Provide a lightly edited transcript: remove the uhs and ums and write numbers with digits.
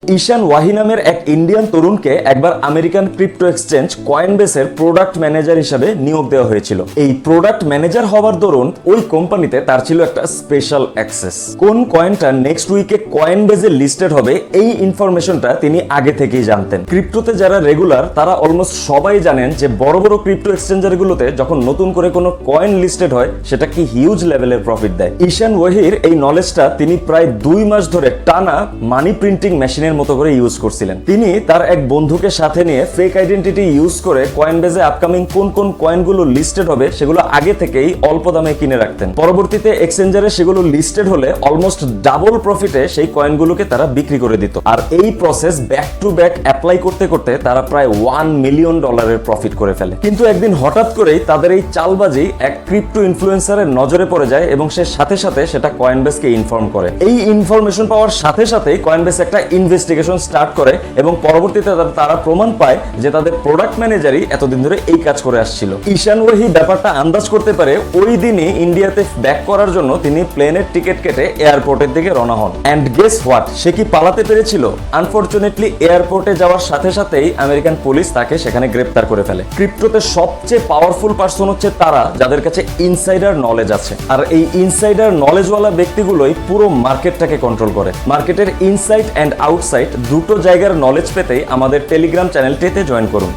ঈশান ওয়াহি নামের এক ইন্ডিয়ান তরুণকে একবার আমেরিকান ক্রিপ্টো এক্সচেঞ্জ কয়েনবেসের প্রোডাক্ট ম্যানেজার হিসেবে নিয়োগ দেওয়া হয়েছিল। এই প্রোডাক্ট ম্যানেজার হওয়ার দরুন ওই কোম্পানিতে তার ছিল একটা স্পেশাল অ্যাক্সেস। কোন কয়েনটা নেক্সট উইকে কয়েনবেজে লিস্টেড হবে এই ইনফরমেশনটা তিনি আগে থেকেই জানতেন। ক্রিপ্টোতে যারা রেগুলার তারা অলমোস্ট সবাই জানেন যে বড় বড় ক্রিপ্টো এক্সচেঞ্জারগুলোতে যখন নতুন করে কোনো কয়েন লিস্টেড হয় সেটা কি হিউজ লেভেলের প্রফিট দেয়। ঈশান ওয়াহির এই নলেজটা তিনি প্রায় 2 মাস ধরে টানা মানি প্রিন্টিং মেশিনের মতো করে ইউজ করছিলেন। তিনি তার এক বন্ধুকে সাথে নিয়ে ফেক আইডেন্টিটি ইউজ করে কয়েনবেজে আপকামিং কোন কোন কয়েনগুলো লিস্টেড হবে সেগুলো আগে থেকেই অল্প দামে কিনে রাখতেন। পরবর্তীতে এক্সচেঞ্জারে সেগুলো লিস্টেড হলে অলমোস্ট ডাবল প্রফিটে সেই কয়েনগুলোকে তারা বিক্রি করে দিত। আর এই process back to back apply করতে করতে তারা প্রায় $1 মিলিয়ন প্রফিট করে ফেলে। কিন্তু একদিন হঠাৎ করেই তাদের এই চালবাজি এক ক্রিপ্টো ইনফ্লুয়েন্সারের নজরে পড়ে যায় এবং সে সাথে সাথে সেটা কয়েনবেসকে ইনফর্ম করে। এই ইনফরমেশন পাওয়ার সাথে সাথেই কয়েনবেস একটা ইনভেস্টিগেশন স্টার্ট করে এবং পরবর্তীতে তারা প্রমাণ পায় যে তাদের প্রোডাক্ট ম্যানেজারই এতদিন ধরে এই কাজ করে আসছিল। ঈশান ওয়াহি ব্যাপারটা আন্দাজ করতে পারে ওই দিনই ইন্ডিয়াতে ব্যাক করার জন্য তিনি প্লেনের টিকিট কেটে এয়ারপোর্টের দিকে রওনা হন। এন্ড গেস হোয়াট, সে কি পালাতে পেরেছিল? আনফরচুনেটলি এয়ারপোর্টে যাওয়ার সাথে সাথেই আমেরিকান পুলিশ তাকে সেখানে গ্রেপ্তার করে ফেলে। ক্রিপ্টোতে সবচেয়ে পাওয়ারফুল পারসন হচ্ছে তারা যাদের কাছে ইনসাইডার নলেজ আছে, আর এই ইনসাইডার নলেজওয়ালা ব্যক্তিগুলোই পুরো মার্কেটটাকে কন্ট্রোল করে। মার্কেটের ইনসাইড এন্ড আউটসাইড দুটো জায়গার নলেজ পেতে আমাদের টেলিগ্রাম চ্যানেলটিতে জয়েন করুন।